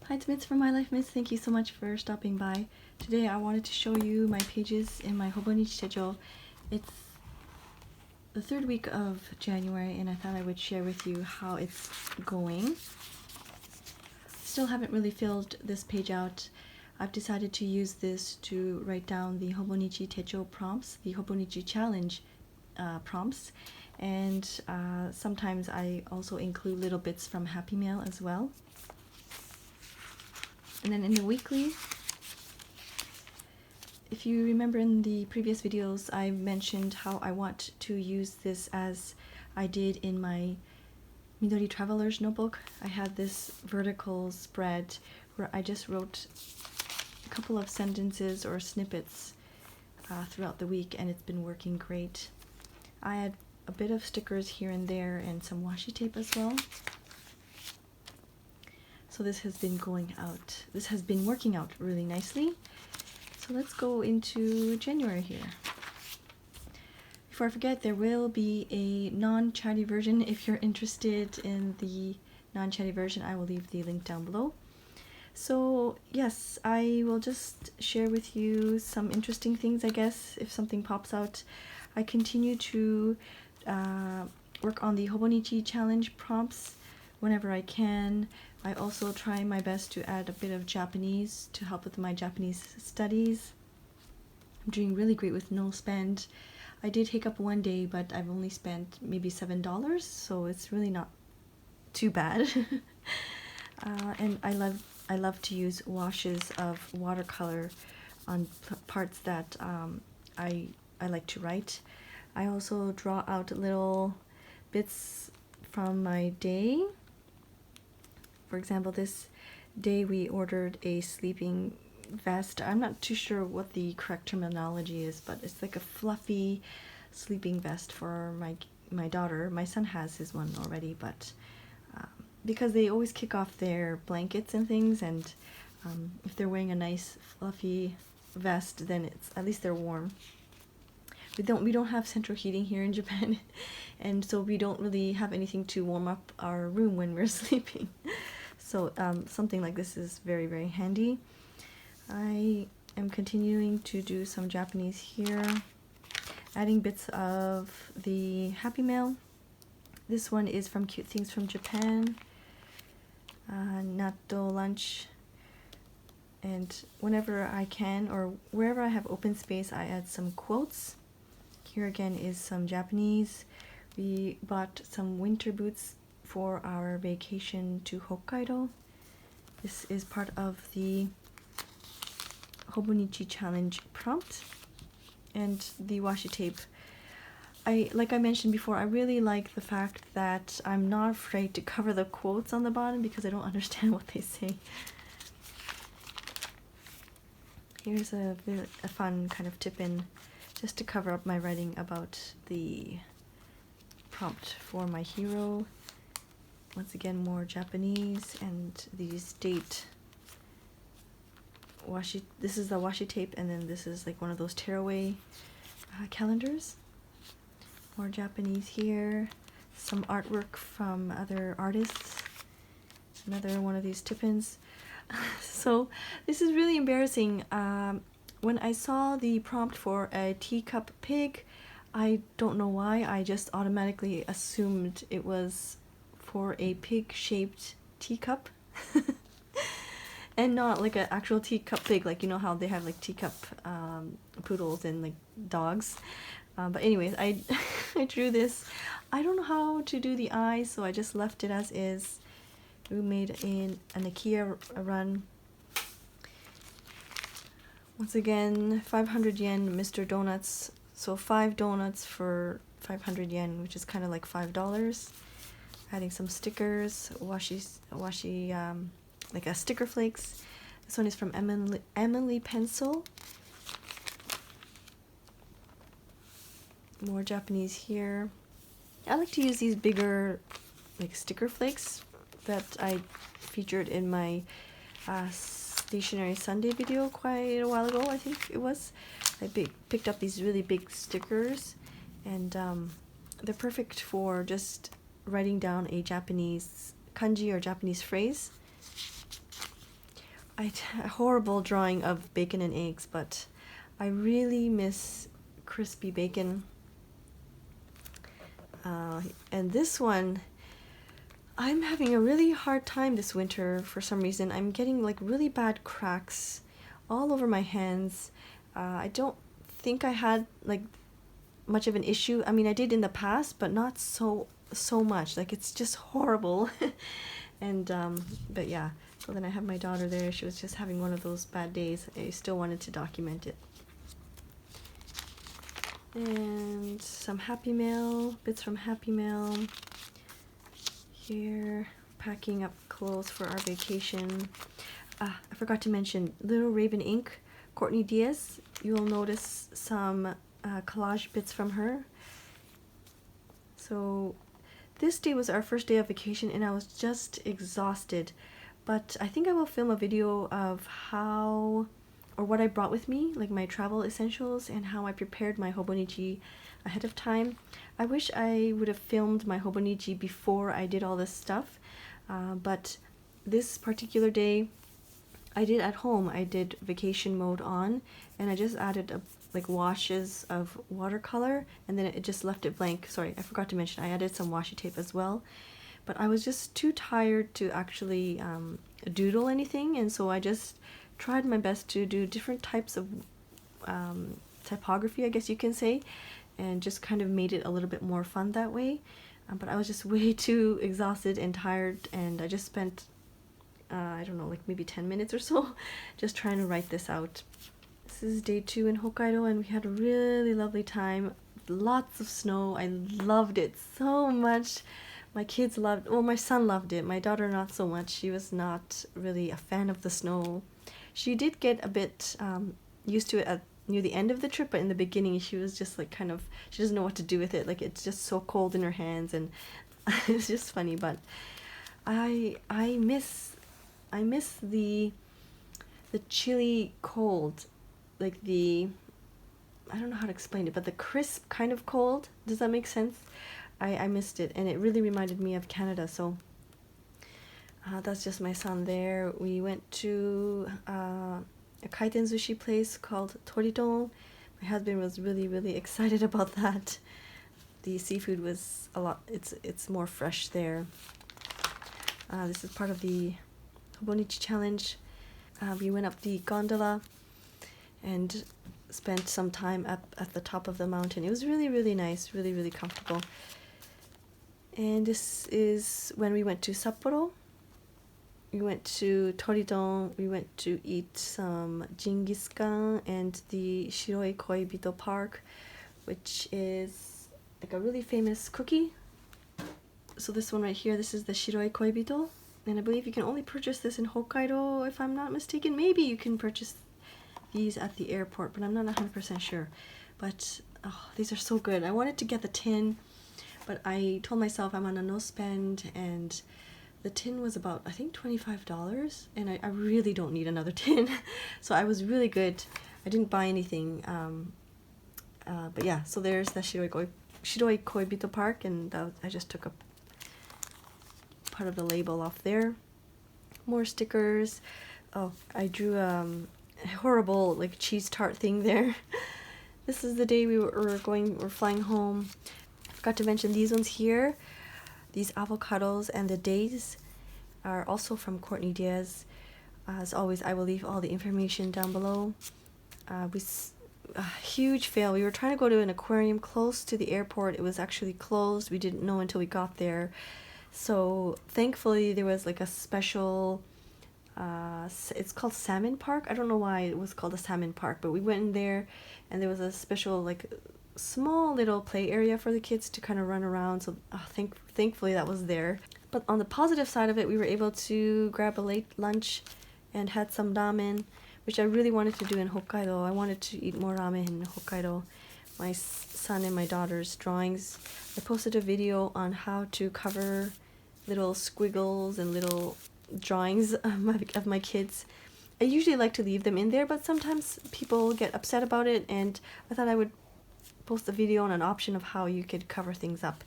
Hi, it's Mitz from My Life Mitz. Thank you so much for stopping by. Today I wanted to show you my pages in my Hobonichi Techo. It's the third week of January and I thought I would share with you how it's going. Still haven't really filled this page out. I've decided to use this to write down the Hobonichi Techo prompts, the Hobonichi challenge prompts, and sometimes I also include little bits from Happy Mail as well. And then in the weekly, if you remember in the previous videos, I mentioned how I want to use this as I did in my Midori Traveler's notebook. I had this vertical spread where I just wrote a couple of sentences or snippets throughout the week, and it's been working great. I had a bit of stickers here and there and some washi tape as well. So this has been going out. This has been working out really nicely. So let's go into January here. Before I forget, there will be a non-chatty version. If you're interested in the non-chatty version, I will leave the link down below. So yes, I will just share with you some interesting things, I guess, if something pops out. I continue to work on the Hobonichi challenge prompts whenever I can. I also try my best to add a bit of Japanese to help with my Japanese studies. I'm doing really great with no spend. I did hiccup one day, but I've only spent maybe $7, so it's really not too bad. And I love to use washes of watercolor on parts that I like to write. I also draw out little bits from my day. For example, this day we ordered a sleeping vest. I'm not too sure what the correct terminology is, but it's like a fluffy sleeping vest for my daughter. My son has his one already, but because they always kick off their blankets and things, and if they're wearing a nice fluffy vest, then it's at least they're warm. We don't have central heating here in Japan, and so we don't really have anything to warm up our room when we're sleeping. So something like this is very, very handy. I am continuing to do some Japanese here, adding bits of the Happy Mail. This one is from Cute Things from Japan, natto lunch, and whenever I can or wherever I have open space, I add some quotes. Here again is some Japanese. We bought some winter boots for our vacation to Hokkaido. This is part of the Hobonichi challenge prompt. And the washi tape. Like I mentioned before, I really like the fact that I'm not afraid to cover the quotes on the bottom because I don't understand what they say. Here's a fun kind of tip-in just to cover up my writing about the prompt for my hero. Once again, more Japanese and these date washi. This is the washi tape, and then this is like one of those tearaway calendars. More Japanese here. Some artwork from other artists. Another one of these tip-ins. So this is really embarrassing. When I saw the prompt for a teacup pig, I don't know why, I just automatically assumed it was for a pig-shaped teacup. And not like an actual teacup pig, like you know how they have like teacup poodles and like dogs. But anyways, I drew this. I don't know how to do the eyes, so I just left it as is. We made an IKEA run. Once again, 500 yen Mr. Donuts. So 5 donuts for 500 yen, which is kind of like $5. Adding some stickers, washi, like a sticker flakes. This one is from Emily Pencil. More Japanese here. I like to use these bigger like sticker flakes that I featured in my Stationery Sunday video quite a while ago, I think it was. I picked up these really big stickers, and they're perfect for just writing down a Japanese kanji or Japanese phrase. A horrible drawing of bacon and eggs, but I really miss crispy bacon. And this one, I'm having a really hard time this winter for some reason. I'm getting like really bad cracks all over my hands. I don't think I had like much of an issue. I mean, I did in the past, but not so much. Like, it's just horrible. And but yeah, so then I have my daughter there. She was just having one of those bad days. I still wanted to document it. And some Happy Mail, bits from Happy Mail. Here, packing up clothes for our vacation. I forgot to mention Little Raven Ink, Courtney Diaz. You will notice some collage bits from her. So this day was our first day of vacation and I was just exhausted, but I think I will film a video of how, or what I brought with me, like my travel essentials, and how I prepared my Hobonichi ahead of time. I wish I would have filmed my Hobonichi before I did all this stuff, but this particular day I did at home. I did vacation mode on, and I just added like washes of watercolor, and then it just left it blank. Sorry, I forgot to mention I added some washi tape as well, but I was just too tired to actually doodle anything, and so I just tried my best to do different types of typography, I guess you can say, and just kind of made it a little bit more fun that way. But I was just way too exhausted and tired, and I just spent I don't know, like maybe 10 minutes or so just trying to write this out. This is day 2 in Hokkaido, and we had a really lovely time. Lots of snow. I loved it so much. My kids loved, well, my son loved it. My daughter not so much. She was not really a fan of the snow. She did get a bit used to it near the end of the trip, but in the beginning she was just like kind of, she doesn't know what to do with it. Like, it's just so cold in her hands, and it's just funny. But I miss the chilly cold, like the, I don't know how to explain it, but the crisp kind of cold. Does that make sense? I missed it, and it really reminded me of Canada. So that's just my son there. We went to a kaiten sushi place called Toridon. My husband was really excited about that. The seafood was a lot, it's more fresh there. This is part of the Hobonichi challenge. We went up the gondola and spent some time up at the top of the mountain. It was really nice, really comfortable. And this is when we went to Sapporo. We went to Toridon. We went to eat some Jingis-kan and the Shiroi Koibito Park, which is like a really famous cookie. So this one right here, this is the Shiroi Koibito. And I believe you can only purchase this in Hokkaido, if I'm not mistaken. Maybe you can purchase these at the airport, but I'm not 100% sure. But oh, these are so good. I wanted to get the tin, but I told myself I'm on a no spend, and the tin was about, I think, $25, and I really don't need another tin. So I was really good. I didn't buy anything. But yeah, so there's the Shiroi Koibito Park, and I just took a part of the label off there. More stickers. Oh, I drew a horrible like cheese tart thing there. This is the day we're flying home. I forgot to mention these ones here. These avocados and the dates are also from Courtney Diaz. As always, I will leave all the information down below. A huge fail. We were trying to go to an aquarium close to the airport. It was actually closed. We didn't know until we got there. So thankfully there was like a special, it's called Salmon Park. I don't know why it was called a Salmon Park, but we went in there and there was a special like small little play area for the kids to kind of run around. So thankfully that was there. But on the positive side of it, we were able to grab a late lunch and had some ramen, which I really wanted to do in Hokkaido. I wanted to eat more ramen in Hokkaido. My son and my daughter's drawings. I posted a video on how to cover little squiggles and little drawings of my kids. I usually like to leave them in there, but sometimes people get upset about it, and I thought I would post a video on an option of how you could cover things up.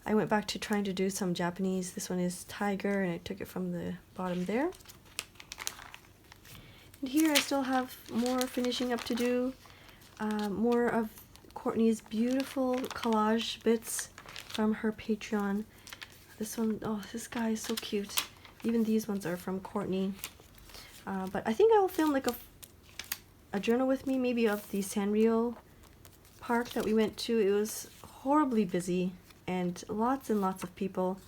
I went back to trying to do some Japanese. This one is tiger, and I took it from the bottom there. And here I still have more finishing up to do. More of Courtney's beautiful collage bits from her Patreon. This one, oh, this guy is so cute. Even these ones are from Courtney. But I think I will film like a journal with me, maybe of the Sanrio park that we went to. It was horribly busy and lots of people.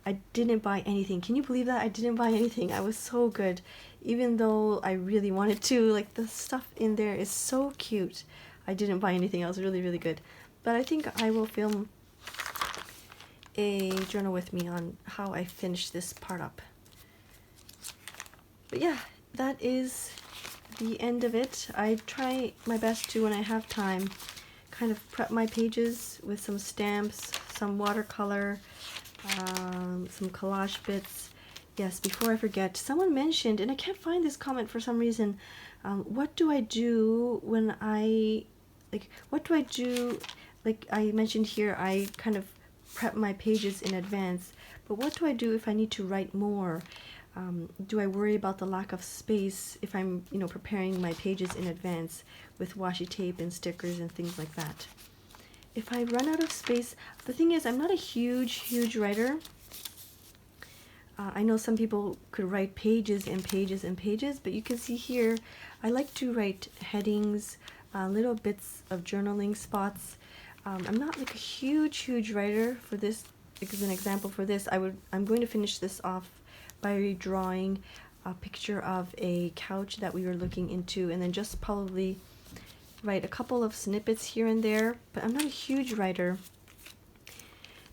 I didn't buy anything. Can you believe that? I didn't buy anything. I was so good. Even though I really wanted to. Like, the stuff in there is so cute. I didn't buy anything. I was really good. But I think I will film a journal with me on how I finished this part up. But yeah, that is the end of it. I try my best to, when I have time, kind of prep my pages with some stamps, some watercolor, some collage bits. Yes, before I forget, someone mentioned, and I can't find this comment for some reason, what do I do when what do I do, like I mentioned here, I kind of prep my pages in advance, but what do I do if I need to write more? Do I worry about the lack of space if I'm, preparing my pages in advance with washi tape and stickers and things like that? If I run out of space, the thing is, I'm not a huge writer. I know some people could write pages and pages and pages, but you can see here, I like to write headings, little bits of journaling spots. I'm not like a huge writer for this. As an example for this, I'm going to finish this off by drawing a picture of a couch that we were looking into, and then just probably write a couple of snippets here and there, but I'm not a huge writer.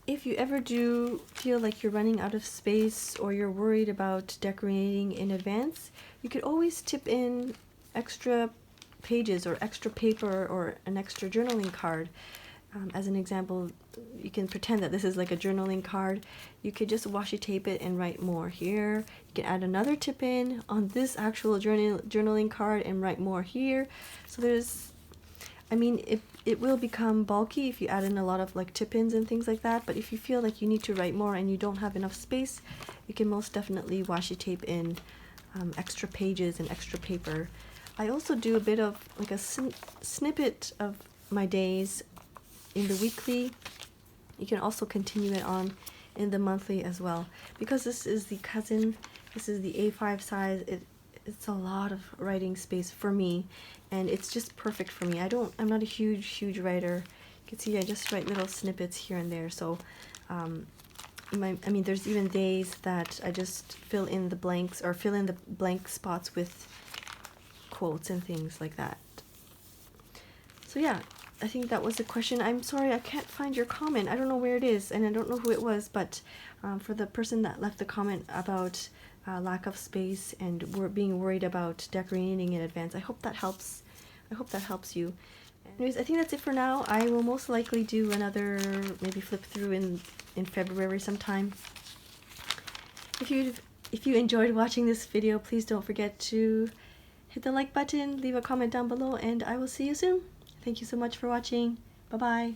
If you ever do feel like you're running out of space or you're worried about decorating in advance, you could always tip in extra pages or extra paper or an extra journaling card. As an example, you can pretend that this is like a journaling card. You could just washi tape it and write more here. You can add another tip in on this actual journaling card and write more here. So it will become bulky if you add in a lot of like tip-ins and things like that, but if you feel like you need to write more and you don't have enough space, you can most definitely washi tape in extra pages and extra paper. I also do a bit of like a snippet of my days in the weekly. You can also continue it on in the monthly as well. Because this is the cousin, this is the A5 size, it's a lot of writing space for me, and it's just perfect for me. I'm not a huge writer. You can see I just write little snippets here and there. So there's even days that I just fill in the blanks or fill in the blank spots with quotes and things like that. So yeah, I think that was the question. I'm sorry, I can't find your comment. I don't know where it is, and I don't know who it was, but for the person that left the comment about lack of space and being worried about decorating in advance, I hope that helps. I hope that helps you. Anyways, I think that's it for now. I will most likely do another, maybe flip through in February sometime. If you enjoyed watching this video, please don't forget to hit the like button, leave a comment down below, and I will see you soon. Thank you so much for watching. Bye-bye.